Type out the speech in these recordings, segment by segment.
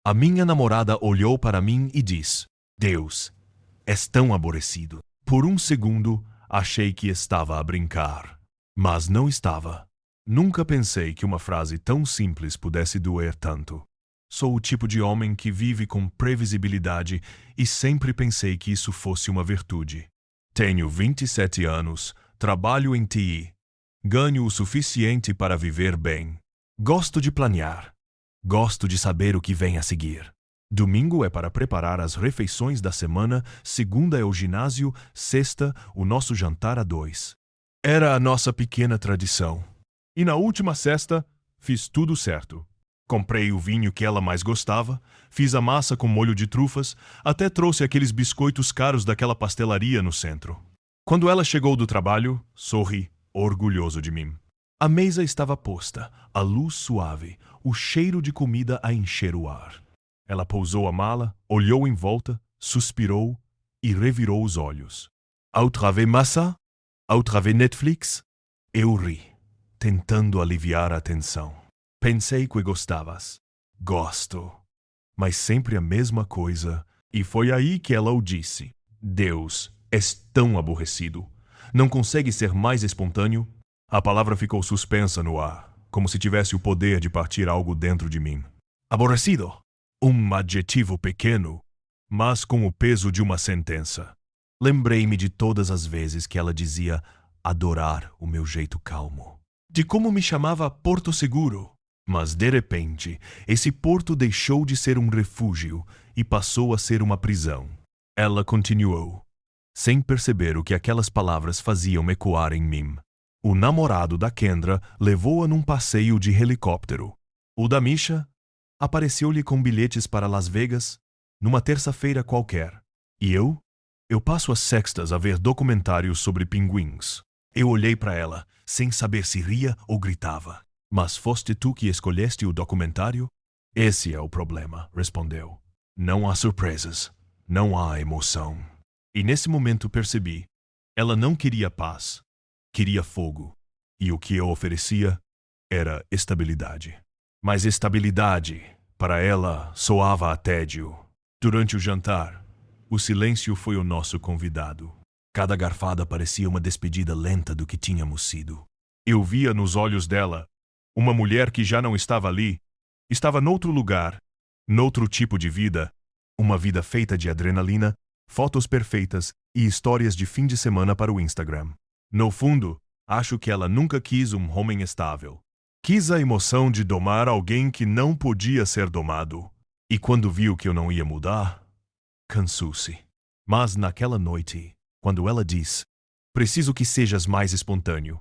A minha namorada olhou para mim e disse: Deus, és tão aborrecido. Por um segundo, achei que estava a brincar. Mas não estava. Nunca pensei que uma frase tão simples pudesse doer tanto. Sou o tipo de homem que vive com previsibilidade e sempre pensei que isso fosse uma virtude. Tenho 27 anos, trabalho em TI, ganho o suficiente para viver bem. Gosto de planear. Gosto de saber o que vem a seguir. Domingo é para preparar as refeições da semana, segunda é o ginásio, sexta, o nosso jantar a dois. Era a nossa pequena tradição. E na última sexta, fiz tudo certo. Comprei o vinho que ela mais gostava, fiz a massa com molho de trufas, até trouxe aqueles biscoitos caros daquela pastelaria no centro. Quando ela chegou do trabalho, sorri, orgulhoso de mim. A mesa estava posta, a luz suave, o cheiro de comida a encher o ar. Ela pousou a mala, olhou em volta, suspirou e revirou os olhos. Outra vez massa? Outra vez Netflix? Eu ri, tentando aliviar a tensão. Pensei que gostavas. Gosto. Mas sempre a mesma coisa. E foi aí que ela o disse. Deus, és tão aborrecido. Não consegue ser mais espontâneo? A palavra ficou suspensa no ar, como se tivesse o poder de partir algo dentro de mim. Aborrecido. Um adjetivo pequeno, mas com o peso de uma sentença. Lembrei-me de todas as vezes que ela dizia adorar o meu jeito calmo. De como me chamava Porto Seguro. Mas, de repente, esse porto deixou de ser um refúgio e passou a ser uma prisão. Ela continuou, sem perceber o que aquelas palavras faziam ecoar em mim. O namorado da Kendra levou-a num passeio de helicóptero. O da Misha apareceu-lhe com bilhetes para Las Vegas numa terça-feira qualquer. E eu passo as sextas a ver documentários sobre pinguins. Eu olhei para ela, sem saber se ria ou gritava. Mas foste tu que escolheste o documentário? Esse é o problema, respondeu. Não há surpresas, não há emoção. E nesse momento percebi, ela não queria paz, queria fogo. E o que eu oferecia era estabilidade. Mas estabilidade, para ela, soava a tédio. Durante o jantar, o silêncio foi o nosso convidado. Cada garfada parecia uma despedida lenta do que tínhamos sido. Eu via nos olhos dela uma mulher que já não estava ali, estava noutro lugar, noutro tipo de vida, uma vida feita de adrenalina, fotos perfeitas e histórias de fim de semana para o Instagram. No fundo, acho que ela nunca quis um homem estável. Quis a emoção de domar alguém que não podia ser domado. E quando viu que eu não ia mudar, cansou-se. Mas naquela noite, quando ela disse, preciso que sejas mais espontâneo,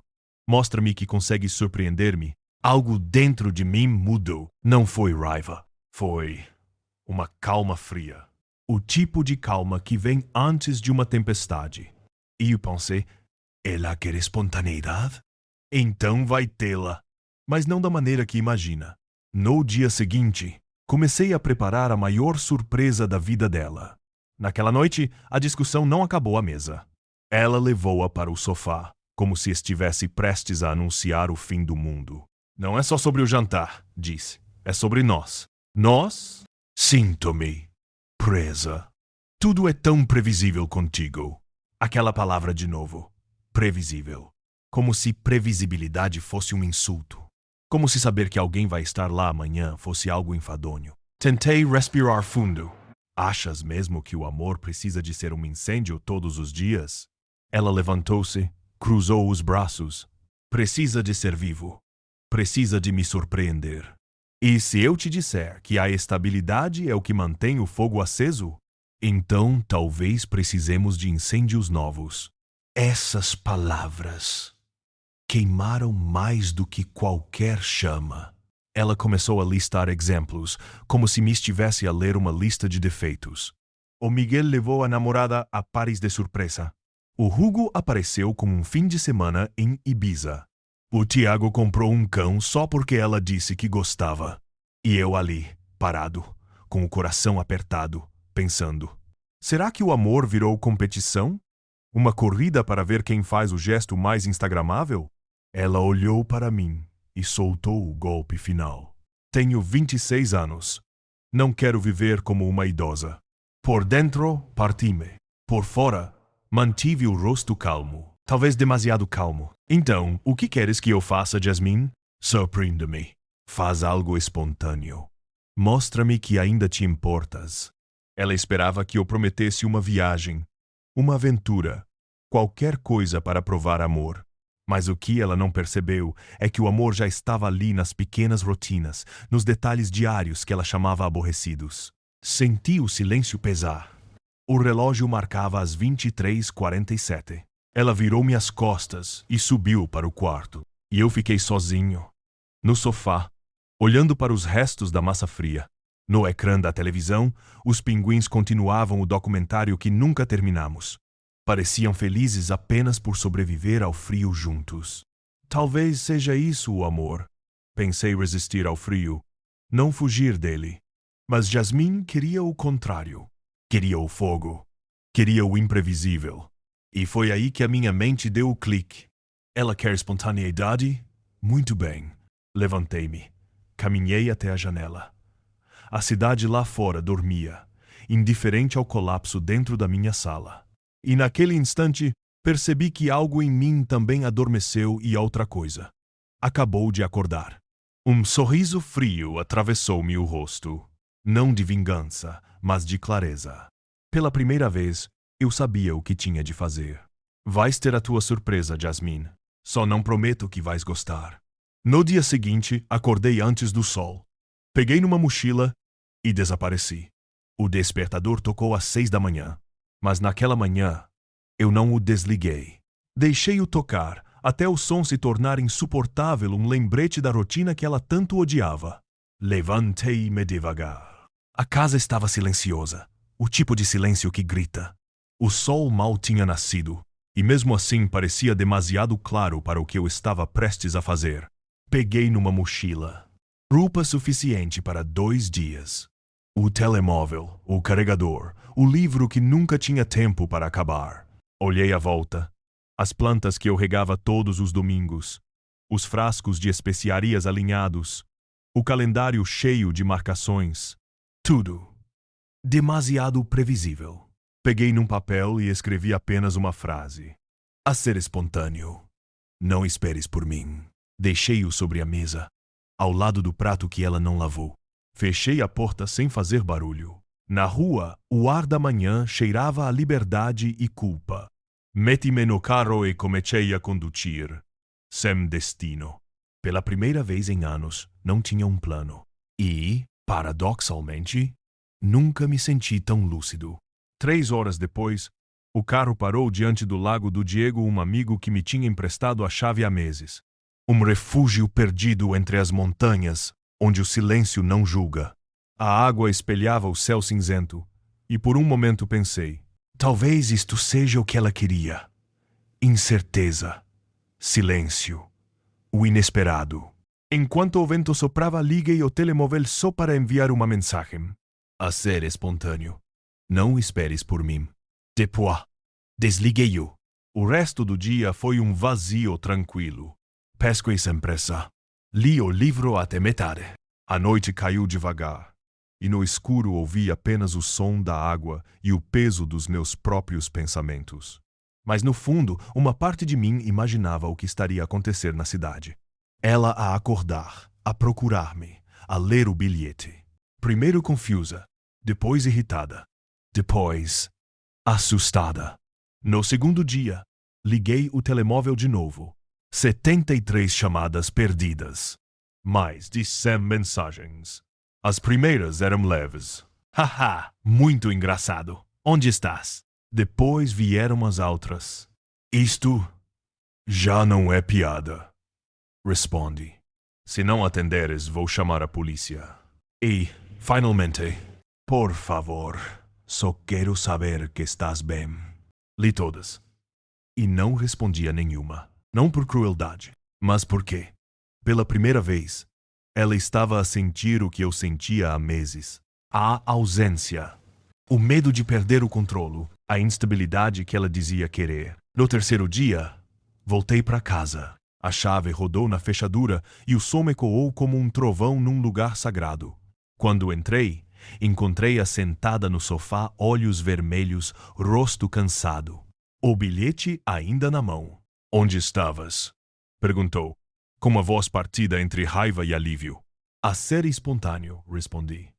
mostra-me que consegues surpreender-me, algo dentro de mim mudou. Não foi raiva. Foi uma calma fria. O tipo de calma que vem antes de uma tempestade. E eu pensei, ela quer espontaneidade? Então vai tê-la. Mas não da maneira que imagina. No dia seguinte, comecei a preparar a maior surpresa da vida dela. Naquela noite, a discussão não acabou à mesa. Ela levou-a para o sofá, como se estivesse prestes a anunciar o fim do mundo. Não é só sobre o jantar, disse. É sobre nós. Nós? Sinto-me presa. Tudo é tão previsível contigo. Aquela palavra de novo. Previsível. Como se previsibilidade fosse um insulto. Como se saber que alguém vai estar lá amanhã fosse algo enfadonho. Tentei respirar fundo. Achas mesmo que o amor precisa de ser um incêndio todos os dias? Ela levantou-se, cruzou os braços. Precisa de ser vivo. Precisa de me surpreender. E se eu te disser que a estabilidade é o que mantém o fogo aceso, então talvez precisemos de incêndios novos. Essas palavras queimaram mais do que qualquer chama. Ela começou a listar exemplos, como se me estivesse a ler uma lista de defeitos. O Miguel levou a namorada a Paris de surpresa. O Hugo apareceu com um fim de semana em Ibiza. O Tiago comprou um cão só porque ela disse que gostava. E eu ali, parado, com o coração apertado, pensando. Será que o amor virou competição? Uma corrida para ver quem faz o gesto mais instagramável? Ela olhou para mim e soltou o golpe final. Tenho 26 anos. Não quero viver como uma idosa. Por dentro, parti-me. Por fora, mantive o rosto calmo. Talvez demasiado calmo. Então, o que queres que eu faça, Jasmine? Surpreenda-me. Faz algo espontâneo. Mostra-me que ainda te importas. Ela esperava que eu prometesse uma viagem, uma aventura, qualquer coisa para provar amor. Mas o que ela não percebeu é que o amor já estava ali nas pequenas rotinas, nos detalhes diários que ela chamava aborrecidos. Senti o silêncio pesar. O relógio marcava as 23h47. Ela virou-me as costas e subiu para o quarto. E eu fiquei sozinho, no sofá, olhando para os restos da massa fria. No ecrã da televisão, os pinguins continuavam o documentário que nunca terminamos. Pareciam felizes apenas por sobreviver ao frio juntos. Talvez seja isso o amor. Pensei resistir ao frio, não fugir dele. Mas Jasmine queria o contrário. Queria o fogo. Queria o imprevisível. E foi aí que a minha mente deu o clique. Ela quer espontaneidade? Muito bem. Levantei-me. Caminhei até a janela. A cidade lá fora dormia, indiferente ao colapso dentro da minha sala. E naquele instante, percebi que algo em mim também adormeceu e outra coisa. Acabou de acordar. Um sorriso frio atravessou-me o rosto. Não de vingança, mas de clareza. Pela primeira vez, eu sabia o que tinha de fazer. Vais ter a tua surpresa, Jasmine. Só não prometo que vais gostar. No dia seguinte, acordei antes do sol. Peguei numa mochila e desapareci. O despertador tocou às 6 da manhã. Mas naquela manhã, eu não o desliguei. Deixei-o tocar, até o som se tornar insuportável, um lembrete da rotina que ela tanto odiava. Levantei-me devagar. A casa estava silenciosa, o tipo de silêncio que grita. O sol mal tinha nascido, e mesmo assim parecia demasiado claro para o que eu estava prestes a fazer. Peguei numa mochila. Roupa suficiente para 2 dias. O telemóvel, o carregador, o livro que nunca tinha tempo para acabar. Olhei à volta. As plantas que eu regava todos os domingos. Os frascos de especiarias alinhados. O calendário cheio de marcações. Tudo. Demasiado previsível. Peguei num papel e escrevi apenas uma frase. A ser espontâneo. Não esperes por mim. Deixei-o sobre a mesa, ao lado do prato que ela não lavou. Fechei a porta sem fazer barulho. Na rua, o ar da manhã cheirava a liberdade e culpa. Meti-me no carro e comecei a conduzir. Sem destino. Pela primeira vez em anos, não tinha um plano. E, paradoxalmente, nunca me senti tão lúcido. 3 horas depois, o carro parou diante do lago do Diego, um amigo que me tinha emprestado a chave há meses. Um refúgio perdido entre as montanhas, onde o silêncio não julga. A água espelhava o céu cinzento, e por um momento pensei, talvez isto seja o que ela queria. Incerteza. Silêncio. O inesperado. Enquanto o vento soprava, liguei o telemóvel só para enviar uma mensagem. A ser espontâneo. Não esperes por mim. Depois, desliguei-o. O resto do dia foi um vazio tranquilo. Pesquei sem pressa. Li o livro até metade. A noite caiu devagar, e no escuro ouvi apenas o som da água e o peso dos meus próprios pensamentos. Mas no fundo, uma parte de mim imaginava o que estaria a acontecer na cidade. Ela a acordar, a procurar-me, a ler o bilhete. Primeiro confusa, depois irritada, depois assustada. No segundo dia, liguei o telemóvel de novo. 73 chamadas perdidas. Mais de 100 mensagens. As primeiras eram leves. Haha, muito engraçado. Onde estás? Depois vieram as outras. Isto já não é piada. Respondi. Se não atenderes, vou chamar a polícia. E, finalmente, por favor, só quero saber que estás bem. Li todas. E não respondi a nenhuma. Não por crueldade, mas porque, pela primeira vez, ela estava a sentir o que eu sentia há meses. A ausência. O medo de perder o controlo. A instabilidade que ela dizia querer. No terceiro dia, voltei para casa. A chave rodou na fechadura e o som ecoou como um trovão num lugar sagrado. Quando entrei, encontrei-a sentada no sofá, olhos vermelhos, rosto cansado. O bilhete ainda na mão. Onde estavas? Perguntou, com uma voz partida entre raiva e alívio. A ser espontâneo, respondi.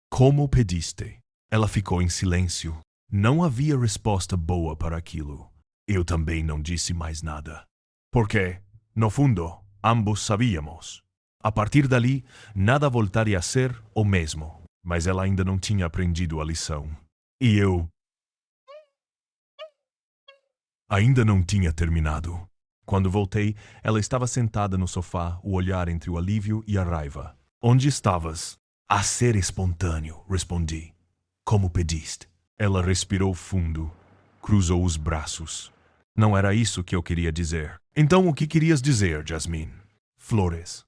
Como pediste? Ela ficou em silêncio. Não havia resposta boa para aquilo. Eu também não disse mais nada. Porque, no fundo, ambos sabíamos. A partir dali, nada voltaria a ser o mesmo. Mas ela ainda não tinha aprendido a lição. E eu ainda não tinha terminado. Quando voltei, ela estava sentada no sofá, o olhar entre o alívio e a raiva. Onde estavas? A ser espontâneo, respondi. Como pediste? Ela respirou fundo, cruzou os braços. Não era isso que eu queria dizer. Então o que querias dizer, Jasmine? Flores.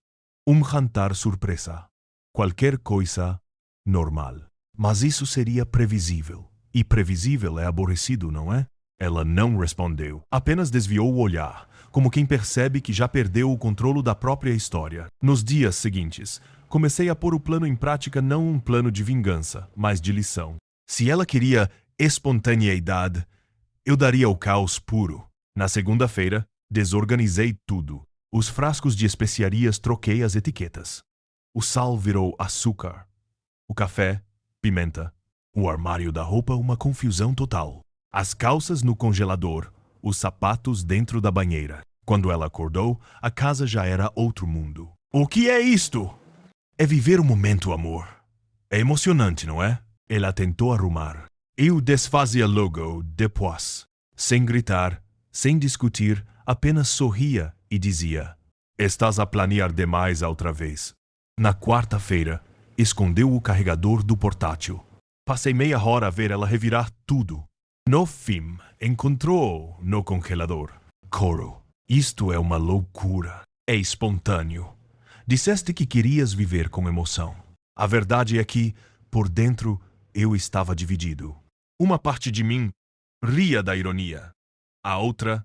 Jantar surpresa. Qualquer coisa normal. Mas isso seria previsível. E previsível é aborrecido, não é? Ela não respondeu. Apenas desviou o olhar, como quem percebe que já perdeu o controle da própria história. Nos dias seguintes, comecei a pôr o plano em prática, não um plano de vingança, mas de lição. Se ela queria espontaneidade, eu daria o caos puro. Na segunda-feira, desorganizei tudo. Os frascos de especiarias troquei as etiquetas. O sal virou açúcar. O café, pimenta. O armário da roupa, uma confusão total. As calças no congelador, os sapatos dentro da banheira. Quando ela acordou, a casa já era outro mundo. O que é isto? É viver o momento, amor. É emocionante, não é? Ela tentou arrumar. Eu desfazia logo, depois. Sem gritar, sem discutir, apenas sorria e dizia: Estás a planear demais outra vez. Na quarta-feira, escondeu o carregador do portátil. Passei meia hora a ver ela revirar tudo. No fim, encontrou no congelador. Coro, isto é uma loucura. É espontâneo. Disseste que querias viver com emoção. A verdade é que, por dentro, eu estava dividido. Uma parte de mim ria da ironia. A outra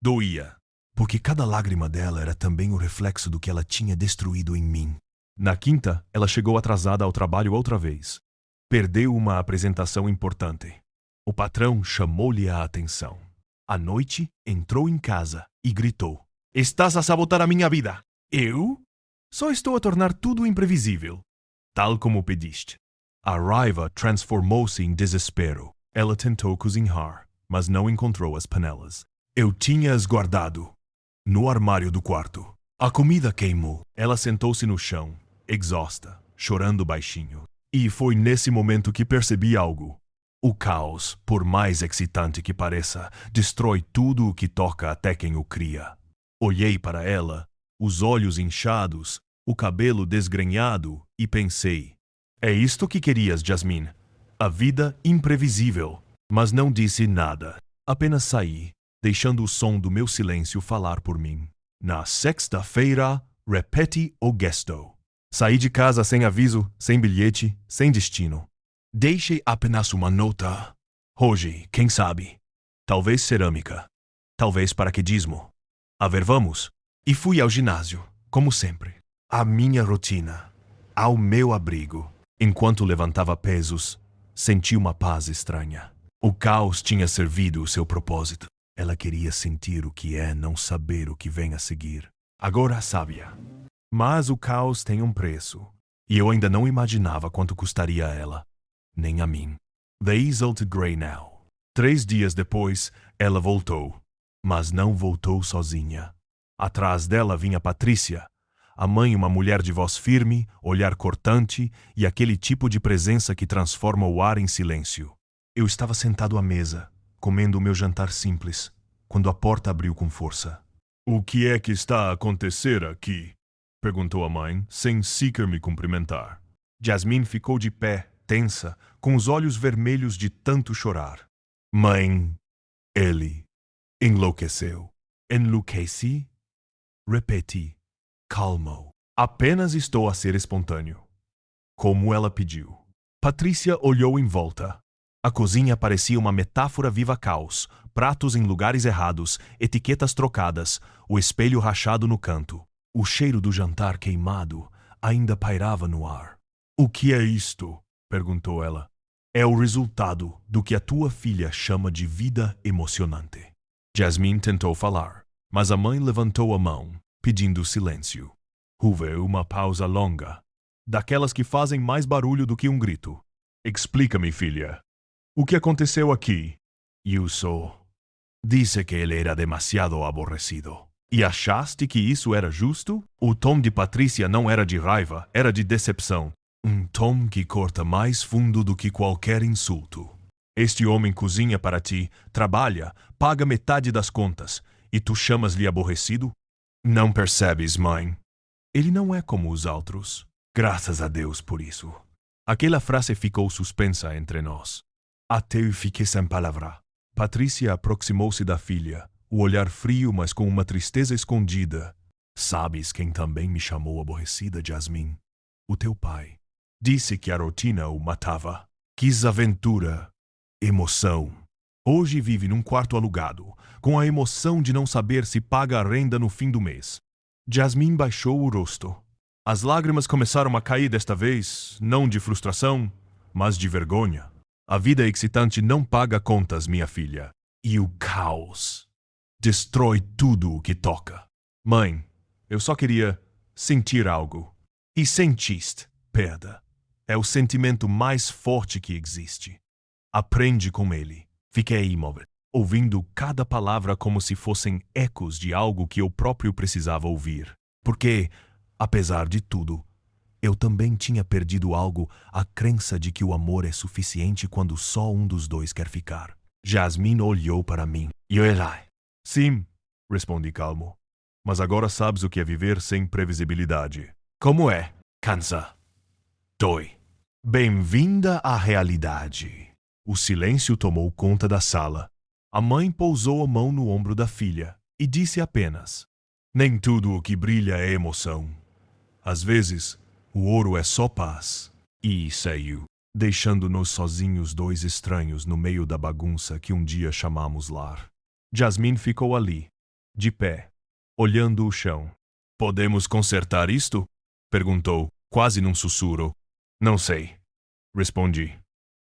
doía. Porque cada lágrima dela era também o reflexo do que ela tinha destruído em mim. Na quinta, ela chegou atrasada ao trabalho outra vez. Perdeu uma apresentação importante. O patrão chamou-lhe a atenção. À noite, entrou em casa e gritou: Estás a sabotar a minha vida! Eu? Só estou a tornar tudo imprevisível. Tal como pediste. A raiva transformou-se em desespero. Ela tentou cozinhar, mas não encontrou as panelas. Eu tinha-as guardado no armário do quarto. A comida queimou. Ela sentou-se no chão, exausta, chorando baixinho. E foi nesse momento que percebi algo. O caos, por mais excitante que pareça, destrói tudo o que toca até quem o cria. Olhei para ela, os olhos inchados, o cabelo desgrenhado, e pensei: é isto que querias, Jasmine? A vida imprevisível. Mas não disse nada. Apenas saí, deixando o som do meu silêncio falar por mim. Na sexta-feira, repeti o gesto. Saí de casa sem aviso, sem bilhete, sem destino. Deixei apenas uma nota. Hoje, quem sabe? Talvez cerâmica. Talvez paraquedismo. A ver, vamos. E fui ao ginásio, como sempre. À minha rotina. Ao meu abrigo. Enquanto levantava pesos, senti uma paz estranha. O caos tinha servido o seu propósito. Ela queria sentir o que é não saber o que vem a seguir. Agora sabia. Mas o caos tem um preço. E eu ainda não imaginava quanto custaria a ela. Nem a mim. The Exalted Grey Now. 3 dias depois, ela voltou. Mas não voltou sozinha. Atrás dela vinha Patrícia. A mãe, uma mulher de voz firme, olhar cortante e aquele tipo de presença que transforma o ar em silêncio. Eu estava sentado à mesa, comendo o meu jantar simples, quando a porta abriu com força. O que é que está a acontecer aqui? Perguntou a mãe, sem sequer me cumprimentar. Jasmine ficou de pé, tensa, com os olhos vermelhos de tanto chorar. Mãe, ele enlouqueceu. Enlouqueci? Repeti. Calmo. Apenas estou a ser espontâneo. Como ela pediu. Patrícia olhou em volta. A cozinha parecia uma metáfora viva caos, pratos em lugares errados, etiquetas trocadas, o espelho rachado no canto. O cheiro do jantar queimado ainda pairava no ar. O que é isto? perguntou ela. É o resultado do que a tua filha chama de vida emocionante. Jasmine tentou falar, mas a mãe levantou a mão, pedindo silêncio. Houve uma pausa longa, daquelas que fazem mais barulho do que um grito. Explica-me, filha. O que aconteceu aqui? Yuso disse que ele era demasiado aborrecido. E achaste que isso era justo? O tom de Patrícia não era de raiva, era de decepção. Um tom que corta mais fundo do que qualquer insulto. Este homem cozinha para ti, trabalha, paga metade das contas, e tu chamas-lhe aborrecido? Não percebes, mãe? Ele não é como os outros. Graças a Deus por isso. Aquela frase ficou suspensa entre nós. Até eu fiquei sem palavra. Patrícia aproximou-se da filha, o olhar frio, mas com uma tristeza escondida. Sabes quem também me chamou aborrecida, Jasmine? O teu pai. Disse que a rotina o matava. Quis aventura, emoção. Hoje vive num quarto alugado, com a emoção de não saber se paga a renda no fim do mês. Jasmine baixou o rosto. As lágrimas começaram a cair desta vez, não de frustração, mas de vergonha. A vida excitante não paga contas, minha filha. E o caos destrói tudo o que toca. Mãe, eu só queria sentir algo. E sentiste, perda. É o sentimento mais forte que existe. Aprende com ele. Fiquei imóvel, ouvindo cada palavra como se fossem ecos de algo que eu próprio precisava ouvir. Porque, apesar de tudo, eu também tinha perdido algo, a crença de que o amor é suficiente quando só um dos dois quer ficar. Jasmine olhou para mim. E eu lá. Sim, respondi calmo. Mas agora sabes o que é viver sem previsibilidade. Como é? Cansa. Dói. Bem-vinda à realidade. O silêncio tomou conta da sala. A mãe pousou a mão no ombro da filha e disse apenas: nem tudo o que brilha é emoção. Às vezes, o ouro é só paz. E saiu, deixando-nos sozinhos, dois estranhos no meio da bagunça que um dia chamamos lar. Jasmine ficou ali, de pé, olhando o chão. Podemos consertar isto? Perguntou, quase num sussurro. Não sei, respondi.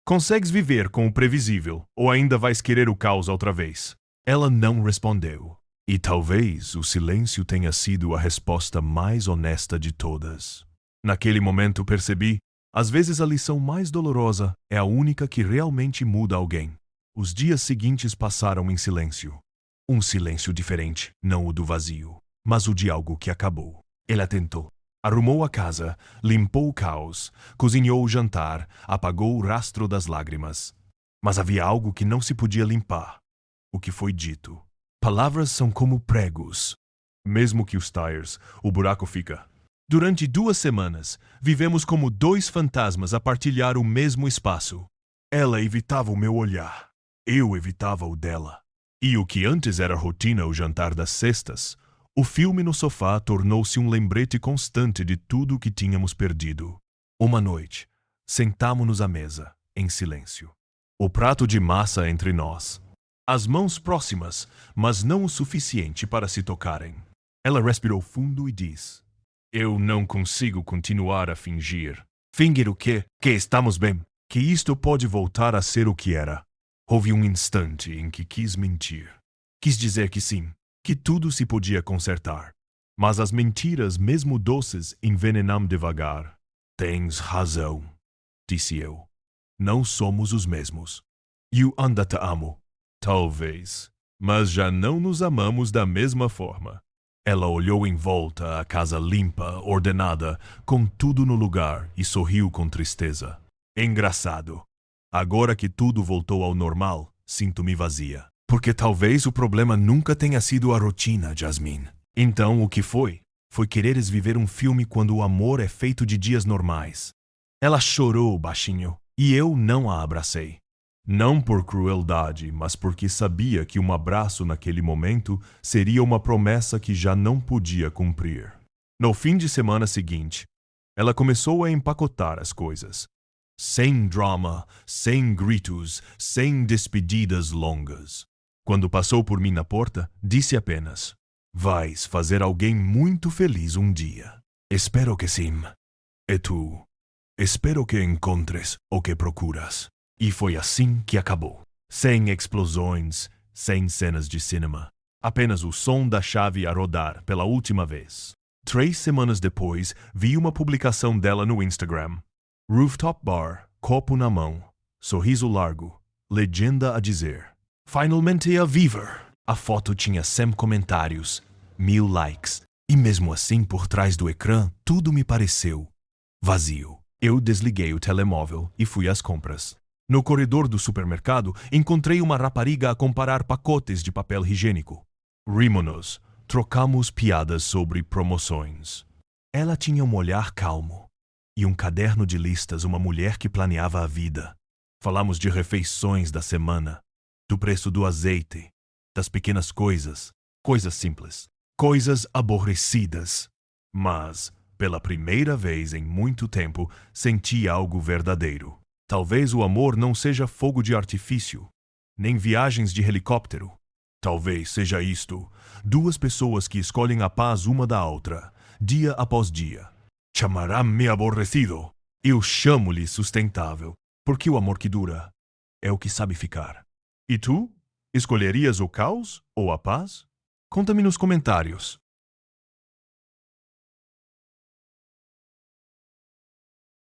Consegues viver com o previsível, ou ainda vais querer o caos outra vez? Ela não respondeu. E talvez o silêncio tenha sido a resposta mais honesta de todas. Naquele momento percebi, às vezes a lição mais dolorosa é a única que realmente muda alguém. Os dias seguintes passaram em silêncio. Um silêncio diferente, não o do vazio, mas o de algo que acabou. Ela tentou. Arrumou a casa, limpou o caos, cozinhou o jantar, apagou o rastro das lágrimas. Mas havia algo que não se podia limpar. O que foi dito. Palavras são como pregos. Mesmo que os tires, o buraco fica. Durante 2 semanas, vivemos como 2 fantasmas a partilhar o mesmo espaço. Ela evitava o meu olhar. Eu evitava o dela. E o que antes era rotina, o jantar das sextas, o filme no sofá tornou-se um lembrete constante de tudo o que tínhamos perdido. Uma noite, sentámo-nos à mesa, em silêncio. O prato de massa entre nós. As mãos próximas, mas não o suficiente para se tocarem. Ela respirou fundo e disse: eu não consigo continuar a fingir. Fingir o quê? Que estamos bem. Que isto pode voltar a ser o que era. Houve um instante em que quis mentir. Quis dizer que sim, que tudo se podia consertar. Mas as mentiras, mesmo doces, envenenam devagar. Tens razão, disse eu. Não somos os mesmos. Eu ainda te amo. Talvez. Mas já não nos amamos da mesma forma. Ela olhou em volta, a casa limpa, ordenada, com tudo no lugar, e sorriu com tristeza. Engraçado. Agora que tudo voltou ao normal, sinto-me vazia. Porque talvez o problema nunca tenha sido a rotina, Jasmine. Então, o que foi? Foi quereres viver um filme quando o amor é feito de dias normais. Ela chorou baixinho, e eu não a abracei. Não por crueldade, mas porque sabia que um abraço naquele momento seria uma promessa que já não podia cumprir. No fim de semana seguinte, ela começou a empacotar as coisas. Sem drama, sem gritos, sem despedidas longas. Quando passou por mim na porta, disse apenas: vais fazer alguém muito feliz um dia. Espero que sim. E tu? Espero que encontres o que procuras. E foi assim que acabou. Sem explosões, sem cenas de cinema. Apenas o som da chave a rodar pela última vez. 3 semanas depois, vi uma publicação dela no Instagram. Rooftop Bar, copo na mão, sorriso largo, legenda a dizer: Finalmente a viver! A foto tinha 100 comentários, 1000 likes. E mesmo assim, por trás do ecrã, tudo me pareceu vazio. Eu desliguei o telemóvel e fui às compras. No corredor do supermercado, encontrei uma rapariga a comparar pacotes de papel higiênico. Rimos-nos, trocamos piadas sobre promoções. Ela tinha um olhar calmo e um caderno de listas, uma mulher que planeava a vida. Falamos de refeições da semana, do preço do azeite, das pequenas coisas, coisas simples, coisas aborrecidas. Mas, pela primeira vez em muito tempo, senti algo verdadeiro. Talvez o amor não seja fogo de artifício, nem viagens de helicóptero. Talvez seja isto: 2 pessoas que escolhem a paz uma da outra, dia após dia. Chamará-me aborrecido. Eu chamo-lhe sustentável, porque o amor que dura é o que sabe ficar. E tu? Escolherias o caos ou a paz? Conta-me nos comentários.